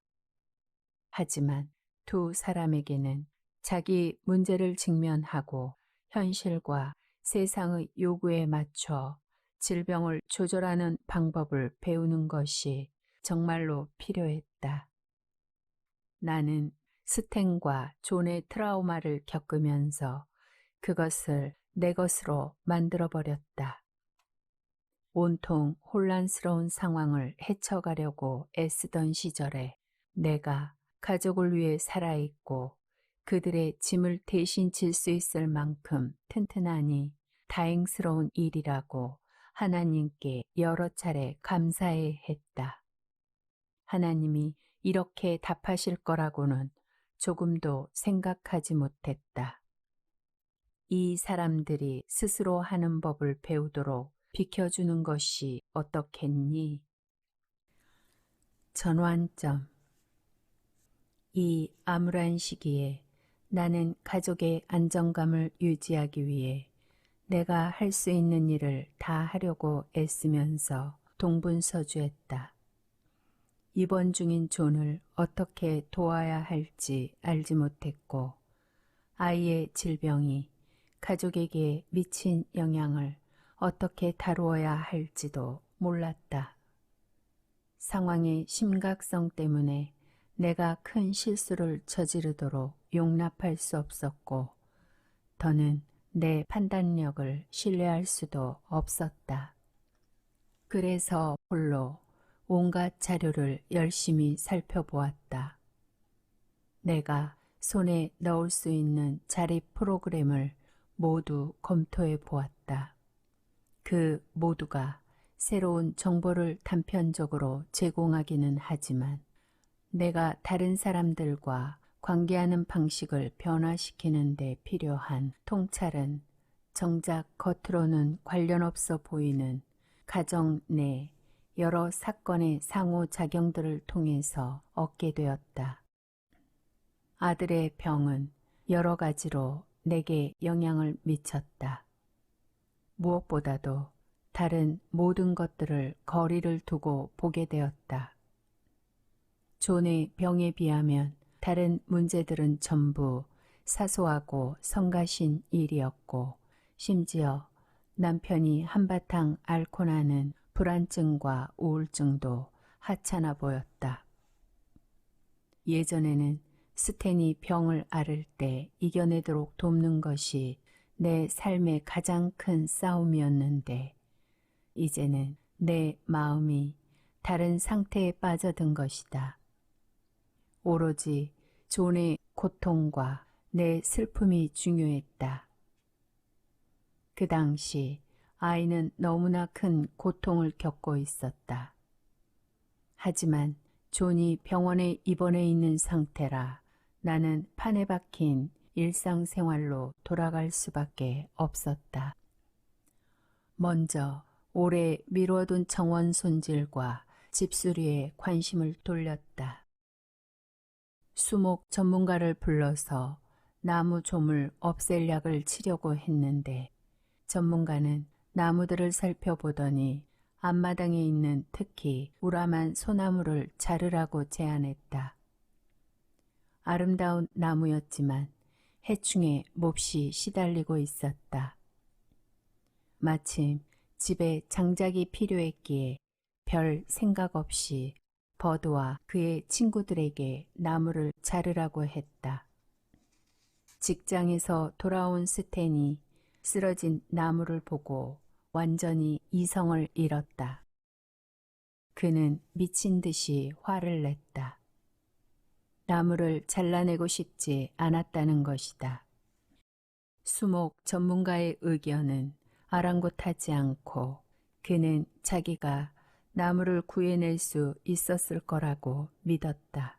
하지만 두 사람에게는 자기 문제를 직면하고 현실과 세상의 요구에 맞춰 질병을 조절하는 방법을 배우는 것이 정말로 필요했다. 나는 스탠과 존의 트라우마를 겪으면서 그것을 내 것으로 만들어버렸다. 온통 혼란스러운 상황을 헤쳐가려고 애쓰던 시절에 내가 가족을 위해 살아있고 그들의 짐을 대신 질 수 있을 만큼 튼튼하니 다행스러운 일이라고 하나님께 여러 차례 감사해 했다. 하나님이 이렇게 답하실 거라고는 조금도 생각하지 못했다. 이 사람들이 스스로 하는 법을 배우도록 비켜주는 것이 어떻겠니? 전환점. 이 암울한 시기에 나는 가족의 안정감을 유지하기 위해 내가 할 수 있는 일을 다 하려고 애쓰면서 동분서주했다. 입원 중인 존을 어떻게 도와야 할지 알지 못했고 아이의 질병이 가족에게 미친 영향을 어떻게 다루어야 할지도 몰랐다. 상황의 심각성 때문에 내가 큰 실수를 저지르도록 용납할 수 없었고 더는 내 판단력을 신뢰할 수도 없었다. 그래서 홀로 온갖 자료를 열심히 살펴보았다. 내가 손에 넣을 수 있는 자립 프로그램을 모두 검토해 보았다. 그 모두가 새로운 정보를 단편적으로 제공하기는 하지만 내가 다른 사람들과 관계하는 방식을 변화시키는 데 필요한 통찰은 정작 겉으로는 관련 없어 보이는 가정 내 여러 사건의 상호작용들을 통해서 얻게 되었다. 아들의 병은 여러 가지로 내게 영향을 미쳤다. 무엇보다도 다른 모든 것들을 거리를 두고 보게 되었다. 존의 병에 비하면 다른 문제들은 전부 사소하고 성가신 일이었고 심지어 남편이 한바탕 앓고 나는 불안증과 우울증도 하찮아 보였다. 예전에는 스탠이 병을 앓을 때 이겨내도록 돕는 것이 내 삶의 가장 큰 싸움이었는데 이제는 내 마음이 다른 상태에 빠져든 것이다. 오로지 존의 고통과 내 슬픔이 중요했다. 그 당시 아이는 너무나 큰 고통을 겪고 있었다. 하지만 존이 병원에 입원해 있는 상태라 나는 판에 박힌 일상생활로 돌아갈 수밖에 없었다. 먼저 오래 미뤄둔 정원 손질과 집수리에 관심을 돌렸다. 수목 전문가를 불러서 나무 조물 없앨 약을 치려고 했는데 전문가는 나무들을 살펴보더니 앞마당에 있는 특히 우람한 소나무를 자르라고 제안했다. 아름다운 나무였지만 해충에 몹시 시달리고 있었다. 마침 집에 장작이 필요했기에 별 생각 없이 버드와 그의 친구들에게 나무를 자르라고 했다. 직장에서 돌아온 스탠이 쓰러진 나무를 보고 완전히 이성을 잃었다. 그는 미친 듯이 화를 냈다. 나무를 잘라내고 싶지 않았다는 것이다. 수목 전문가의 의견은 아랑곳하지 않고 그는 자기가 나무를 구해낼 수 있었을 거라고 믿었다.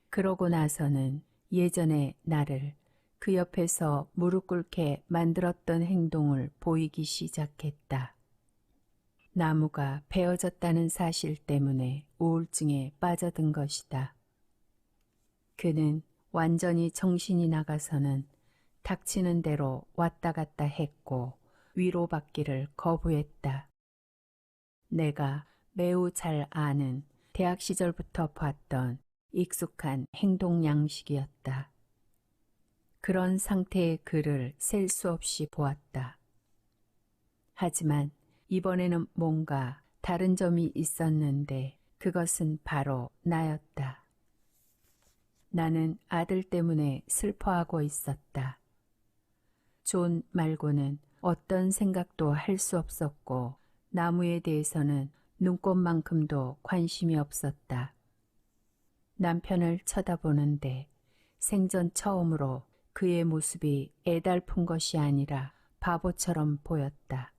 그러고 나서는 예전에 나를 그 옆에서 무릎 꿇게 만들었던 행동을 보이기 시작했다. 나무가 베어졌다는 사실 때문에 우울증에 빠져든 것이다. 그는 완전히 정신이 나가서는 닥치는 대로 왔다 갔다 했고 위로받기를 거부했다. 내가 매우 잘 아는 대학 시절부터 봤던 익숙한 행동 양식이었다. 그런 상태의 그를 셀 수 없이 보았다. 하지만 이번에는 뭔가 다른 점이 있었는데 그것은 바로 나였다. 나는 아들 때문에 슬퍼하고 있었다. 존 말고는 어떤 생각도 할 수 없었고 나무에 대해서는 눈꼽만큼도 관심이 없었다. 남편을 쳐다보는데 생전 처음으로 그의 모습이 애달픈 것이 아니라 바보처럼 보였다.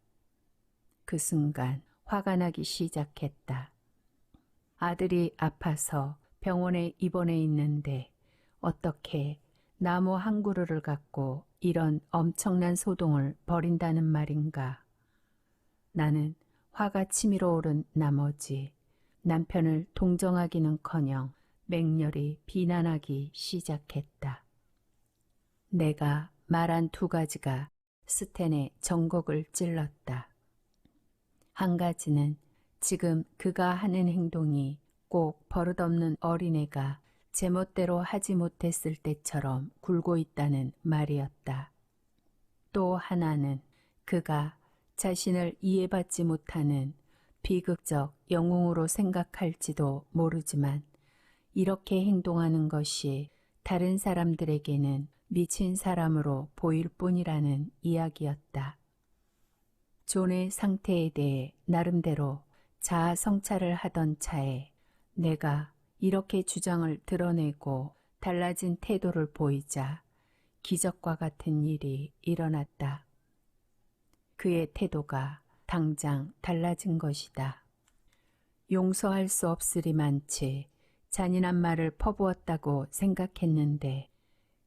그 순간 화가 나기 시작했다. 아들이 아파서 병원에 입원해 있는데 어떻게 나무 한 그루를 갖고 이런 엄청난 소동을 벌인다는 말인가. 나는 화가 치밀어 오른 나머지 남편을 동정하기는커녕 맹렬히 비난하기 시작했다. 내가 말한 두 가지가 스탠의 전곡을 찔렀다. 한 가지는 지금 그가 하는 행동이 꼭 버릇없는 어린애가 제멋대로 하지 못했을 때처럼 굴고 있다는 말이었다. 또 하나는 그가 자신을 이해받지 못하는 비극적 영웅으로 생각할지도 모르지만 이렇게 행동하는 것이 다른 사람들에게는 미친 사람으로 보일 뿐이라는 이야기였다. 존의 상태에 대해 나름대로 자아 성찰을 하던 차에 내가 이렇게 주장을 드러내고 달라진 태도를 보이자 기적과 같은 일이 일어났다. 그의 태도가 당장 달라진 것이다. 용서할 수 없으리만치 잔인한 말을 퍼부었다고 생각했는데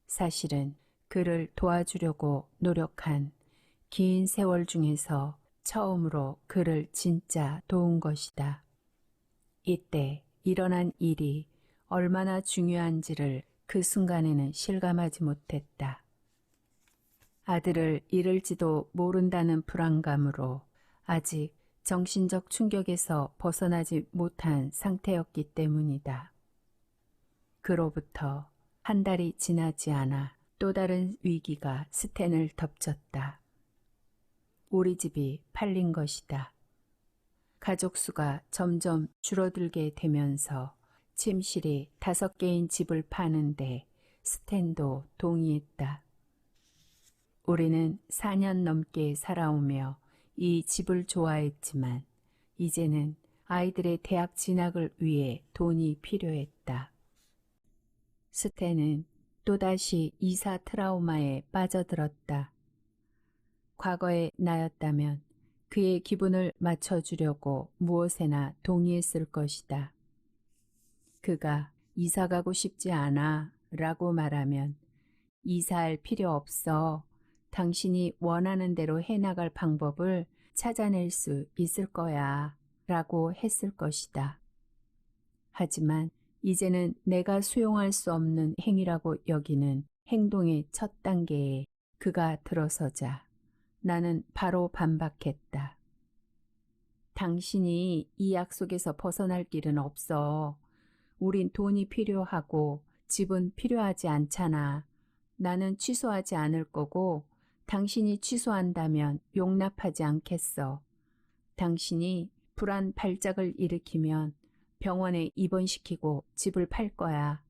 사실은 그를 도와주려고 노력한 긴 세월 중에서 처음으로 그를 진짜 도운 것이다. 이때 일어난 일이 얼마나 중요한지를 그 순간에는 실감하지 못했다. 아들을 잃을지도 모른다는 불안감으로 아직 정신적 충격에서 벗어나지 못한 상태였기 때문이다. 그로부터 한 달이 지나지 않아 또 다른 위기가 스탠을 덮쳤다. 우리 집이 팔린 것이다. 가족 수가 점점 줄어들게 되면서 침실이 5개인 집을 파는데 스탠도 동의했다. 우리는 4년 넘게 살아오며 이 집을 좋아했지만 이제는 아이들의 대학 진학을 위해 돈이 필요했다. 스탠은 또다시 이사 트라우마에 빠져들었다. 과거의 나였다면 그의 기분을 맞춰주려고 무엇에나 동의했을 것이다. 그가 이사 가고 싶지 않아 라고 말하면 이사할 필요 없어. 당신이 원하는 대로 해나갈 방법을 찾아낼 수 있을 거야 라고 했을 것이다. 하지만 이제는 내가 수용할 수 없는 행위라고 여기는 행동의 첫 단계에 그가 들어서자 나는 바로 반박했다. 당신이 이 약속에서 벗어날 길은 없어. 우린 돈이 필요하고 집은 필요하지 않잖아. 나는 취소하지 않을 거고 당신이 취소한다면 용납하지 않겠어. 당신이 불안 발작을 일으키면 병원에 입원시키고 집을 팔 거야.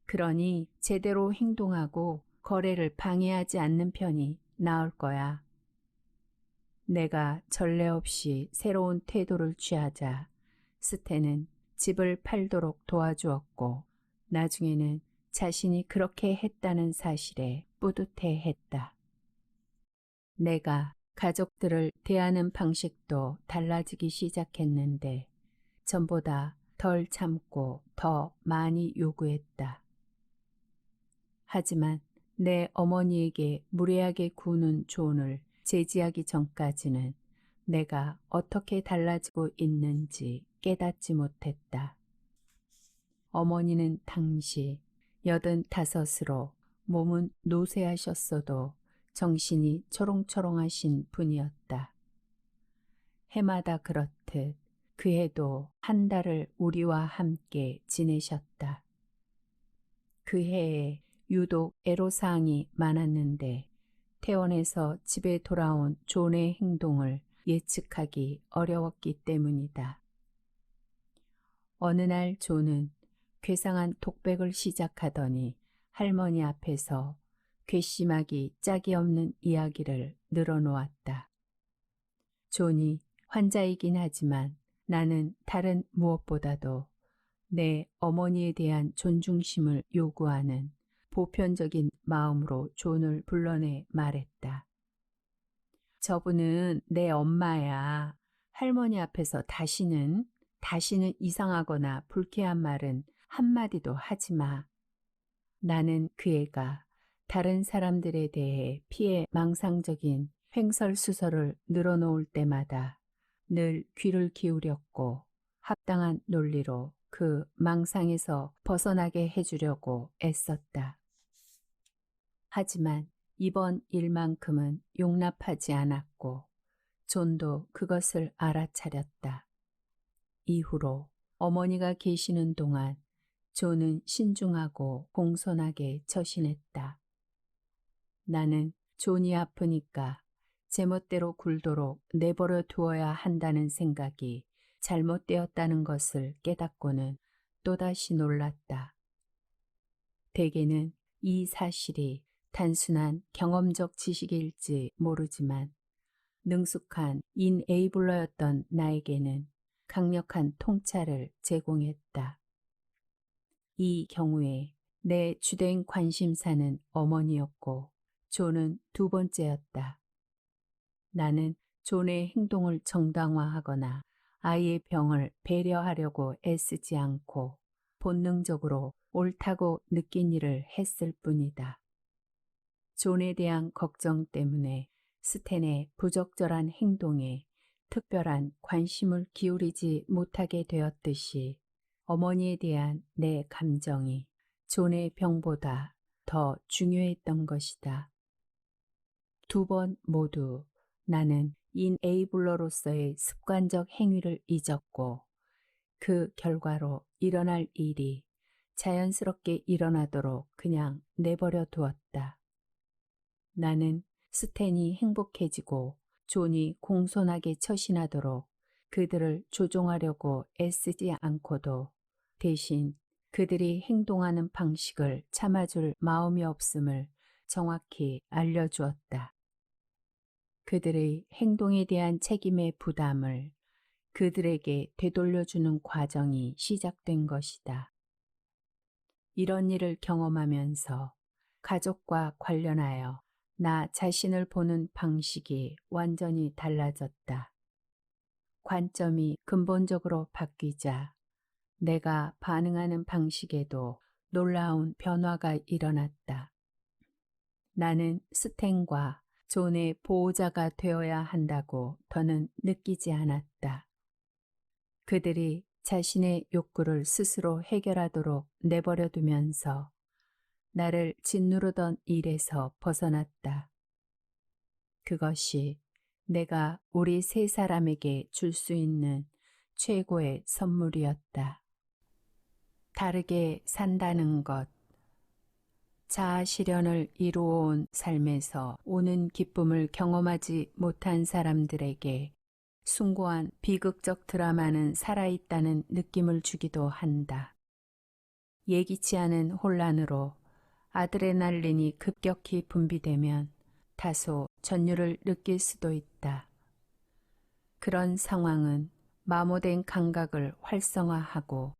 그러니 제대로 행동하고 거래를 방해하지 않는 편이 나을 거야. 내가 전례 없이 새로운 태도를 취하자 스탠은 집을 팔도록 도와주었고 나중에는 자신이 그렇게 했다는 사실에 뿌듯해했다. 내가 가족들을 대하는 방식도 달라지기 시작했는데 전보다 덜 참고 더 많이 요구했다. 하지만 내 어머니에게 무례하게 구는 존을 제지하기 전까지는 내가 어떻게 달라지고 있는지 깨닫지 못했다. 어머니는 당시 85으로 몸은 노쇠하셨어도 정신이 초롱초롱하신 분이었다. 해마다 그렇듯 그 해도 한 달을 우리와 함께 지내셨다. 그 해에 유독 애로사항이 많았는데 퇴원해서 집에 돌아온 존의 행동을 예측하기 어려웠기 때문이다. 어느 날 존은 괴상한 독백을 시작하더니 할머니 앞에서 괘씸하기 짝이 없는 이야기를 늘어놓았다. 존이 환자이긴 하지만 나는 다른 무엇보다도 내 어머니에 대한 존중심을 요구하는 보편적인 마음으로 존을 불러내 말했다. 저분은 내 엄마야. 할머니 앞에서 다시는 이상하거나 불쾌한 말은 한마디도 하지 마. 나는 그 애가 다른 사람들에 대해 피해 망상적인 횡설수설을 늘어놓을 때마다 늘 귀를 기울였고 합당한 논리로 그 망상에서 벗어나게 해주려고 애썼다. 하지만 이번 일만큼은 용납하지 않았고 존도 그것을 알아차렸다. 이후로 어머니가 계시는 동안 존은 신중하고 공손하게 처신했다. 나는 존이 아프니까 제멋대로 굴도록 내버려 두어야 한다는 생각이 잘못되었다는 것을 깨닫고는 또다시 놀랐다. 대개는 이 사실이 단순한 경험적 지식일지 모르지만 능숙한 인에이블러였던 나에게는 강력한 통찰을 제공했다. 이 경우에 내 주된 관심사는 어머니였고 존은 두 번째였다. 나는 존의 행동을 정당화하거나 아이의 병을 배려하려고 애쓰지 않고 본능적으로 옳다고 느낀 일을 했을 뿐이다. 존에 대한 걱정 때문에 스탠의 부적절한 행동에 특별한 관심을 기울이지 못하게 되었듯이 어머니에 대한 내 감정이 존의 병보다 더 중요했던 것이다. 두 번 모두 나는 인에이블러로서의 습관적 행위를 잊었고 그 결과로 일어날 일이 자연스럽게 일어나도록 그냥 내버려 두었다. 나는 스탠이 행복해지고 존이 공손하게 처신하도록 그들을 조종하려고 애쓰지 않고도 대신 그들이 행동하는 방식을 참아줄 마음이 없음을 정확히 알려주었다. 그들의 행동에 대한 책임의 부담을 그들에게 되돌려주는 과정이 시작된 것이다. 이런 일을 경험하면서 가족과 관련하여 나 자신을 보는 방식이 완전히 달라졌다. 관점이 근본적으로 바뀌자 내가 반응하는 방식에도 놀라운 변화가 일어났다. 나는 스탠과 존의 보호자가 되어야 한다고 더는 느끼지 않았다. 그들이 자신의 욕구를 스스로 해결하도록 내버려 두면서 나를 짓누르던 일에서 벗어났다. 그것이 내가 우리 세 사람에게 줄 수 있는 최고의 선물이었다. 다르게 산다는 것. 자아 실현을 이루어온 삶에서 오는 기쁨을 경험하지 못한 사람들에게 숭고한 비극적 드라마는 살아있다는 느낌을 주기도 한다. 예기치 않은 혼란으로 아드레날린이 급격히 분비되면 다소 전율을 느낄 수도 있다. 그런 상황은 마모된 감각을 활성화하고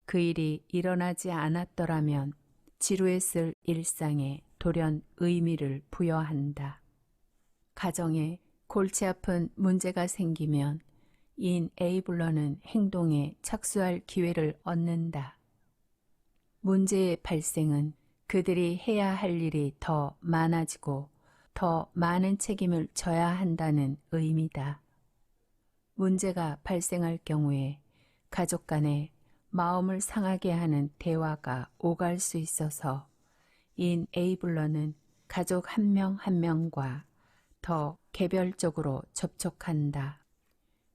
그 일이 일어나지 않았더라면 지루했을 일상에 돌연 의미를 부여한다. 가정에 골치 아픈 문제가 생기면 인에이블러는 행동에 착수할 기회를 얻는다. 문제의 발생은 그들이 해야 할 일이 더 많아지고 더 많은 책임을 져야 한다는 의미다. 문제가 발생할 경우에 가족 간에 마음을 상하게 하는 대화가 오갈 수 있어서 인에이블러는 가족 한 명 한 명과 더 개별적으로 접촉한다.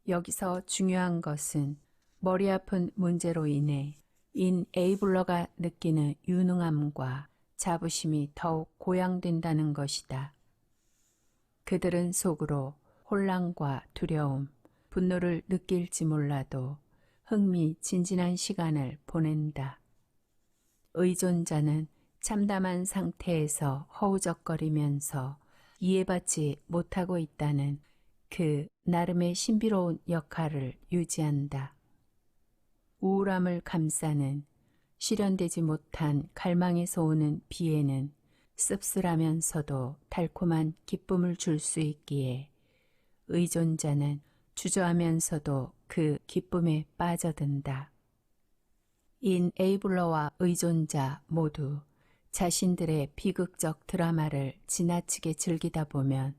여기서 중요한 것은 머리 아픈 문제로 인해 인에이블러가 느끼는 유능함과 자부심이 더욱 고양된다는 것이다. 그들은 속으로 혼란과 두려움, 분노를 느낄지 몰라도 흥미진진한 시간을 보낸다. 의존자는 참담한 상태에서 허우적거리면서 이해받지 못하고 있다는 그 나름의 신비로운 역할을 유지한다. 우울함을 감싸는 실현되지 못한 갈망에서 오는 비애는 씁쓸하면서도 달콤한 기쁨을 줄 수 있기에 의존자는 주저하면서도 그 기쁨에 빠져든다. 인에이블러와 의존자 모두 자신들의 비극적 드라마를 지나치게 즐기다 보면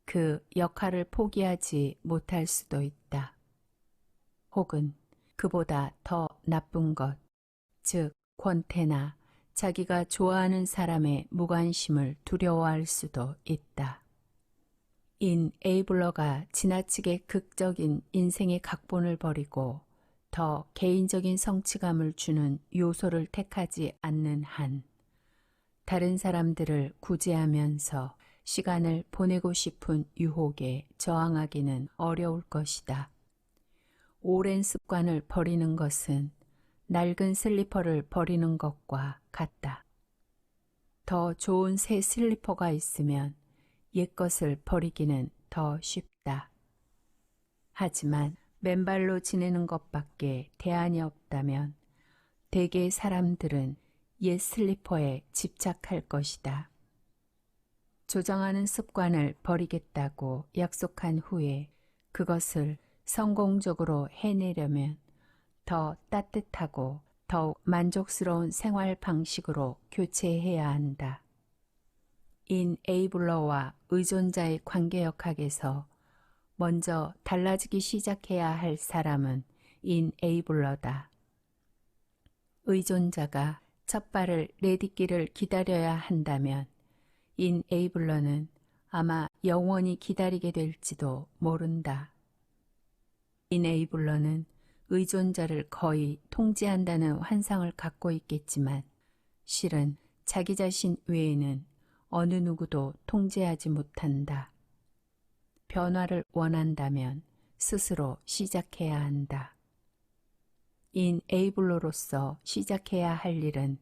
그 역할을 포기하지 못할 수도 있다. 혹은 그보다 더 나쁜 것, 즉 권태나 자기가 좋아하는 사람의 무관심을 두려워할 수도 있다. 인에이블러가 지나치게 극적인 인생의 각본을 버리고 더 개인적인 성취감을 주는 요소를 택하지 않는 한 다른 사람들을 구제하면서 시간을 보내고 싶은 유혹에 저항하기는 어려울 것이다. 오랜 습관을 버리는 것은 낡은 슬리퍼를 버리는 것과 같다. 더 좋은 새 슬리퍼가 있으면 옛것을 버리기는 더 쉽다. 하지만 맨발로 지내는 것밖에 대안이 없다면 대개의 사람들은 옛 슬리퍼에 집착할 것이다. 조정하는 습관을 버리겠다고 약속한 후에 그것을 성공적으로 해내려면 더 따뜻하고 더욱 만족스러운 생활 방식으로 교체해야 한다. 인에이블러와 의존자의 관계역학에서 먼저 달라지기 시작해야 할 사람은 인에이블러다. 의존자가 첫 발을 내딛기를 기다려야 한다면 인에이블러는 아마 영원히 기다리게 될지도 모른다. 인에이블러는 의존자를 거의 통제한다는 환상을 갖고 있겠지만 실은 자기 자신 외에는 어느 누구도 통제하지 못한다. 변화를 원한다면 스스로 시작해야 한다. 인에이블러로서 시작해야 할 일은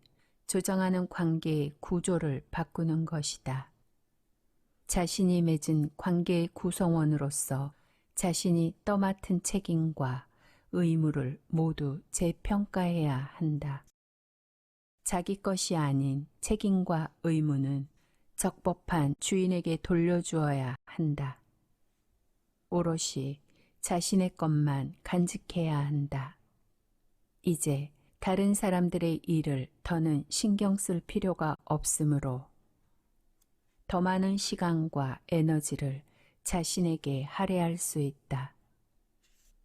조정하는 관계의 구조를 바꾸는 것이다. 자신이 맺은 관계의 구성원으로서 자신이 떠맡은 책임과 의무를 모두 재평가해야 한다. 자기 것이 아닌 책임과 의무는 적법한 주인에게 돌려주어야 한다. 오롯이 자신의 것만 간직해야 한다. 이제 다른 사람들의 일을 더는 신경 쓸 필요가 없으므로 더 많은 시간과 에너지를 자신에게 할애할 수 있다.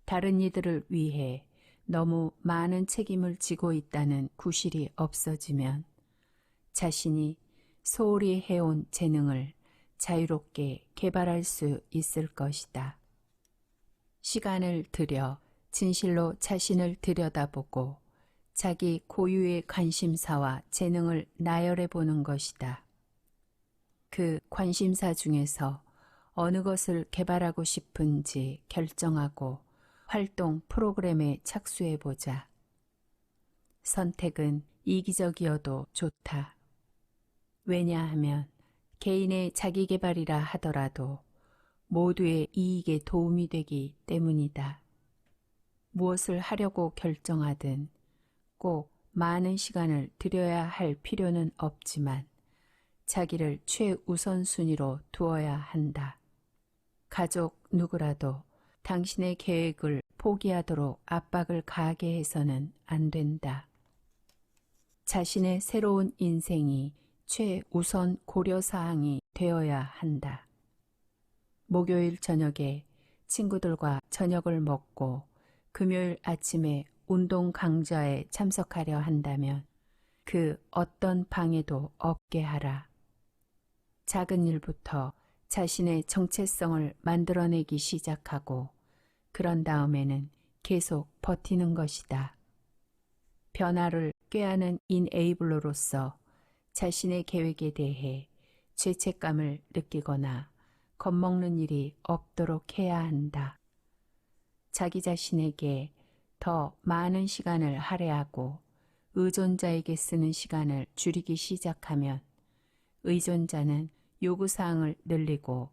다른 이들을 위해 너무 많은 책임을 지고 있다는 구실이 없어지면 자신이 소홀히 해온 재능을 자유롭게 개발할 수 있을 것이다. 시간을 들여 진실로 자신을 들여다보고 자기 고유의 관심사와 재능을 나열해 보는 것이다. 그 관심사 중에서 어느 것을 개발하고 싶은지 결정하고 활동 프로그램에 착수해 보자. 선택은 이기적이어도 좋다. 왜냐하면 개인의 자기 개발이라 하더라도 모두의 이익에 도움이 되기 때문이다. 무엇을 하려고 결정하든 꼭 많은 시간을 들여야 할 필요는 없지만 자기를 최우선순위로 두어야 한다. 가족 누구라도 당신의 계획을 포기하도록 압박을 가하게 해서는 안 된다. 자신의 새로운 인생이 최우선 고려사항이 되어야 한다. 목요일 저녁에 친구들과 저녁을 먹고 금요일 아침에 운동 강좌에 참석하려 한다면 그 어떤 방해도 없게 하라. 작은 일부터 자신의 정체성을 만들어내기 시작하고 그런 다음에는 계속 버티는 것이다. 변화를 꾀하는 인에이블러로서 자신의 계획에 대해 죄책감을 느끼거나 겁먹는 일이 없도록 해야 한다. 자기 자신에게 더 많은 시간을 할애하고 의존자에게 쓰는 시간을 줄이기 시작하면 의존자는 요구사항을 늘리고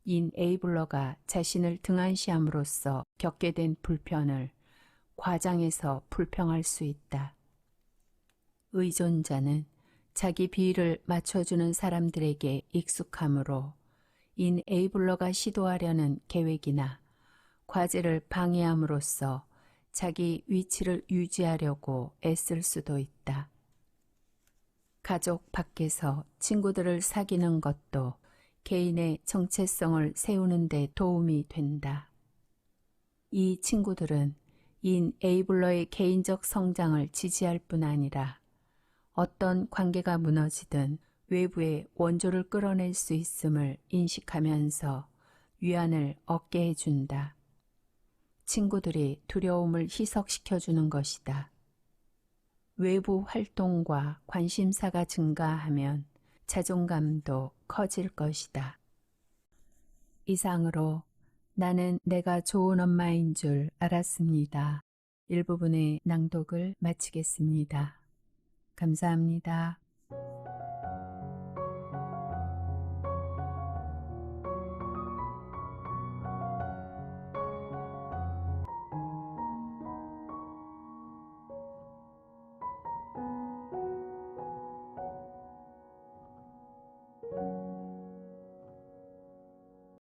인에이블러가 자신을 등한시함으로써 겪게 된 불편을 과장해서 불평할 수 있다. 의존자는 자기 비위를 맞춰주는 사람들에게 익숙하므로 인에이블러가 시도하려는 계획이나 과제를 방해함으로써 자기 위치를 유지하려고 애쓸 수도 있다. 가족 밖에서 친구들을 사귀는 것도 개인의 정체성을 세우는 데 도움이 된다. 이 친구들은 인에이블러의 개인적 성장을 지지할 뿐 아니라 어떤 관계가 무너지든 외부의 원조를 끌어낼 수 있음을 인식하면서 위안을 얻게 해준다. 친구들이 두려움을 희석시켜주는 것이다. 외부 활동과 관심사가 증가하면 자존감도 커질 것이다. 이상으로 나는 내가 좋은 엄마인 줄 알았습니다. 일부분의 낭독을 마치겠습니다. 감사합니다.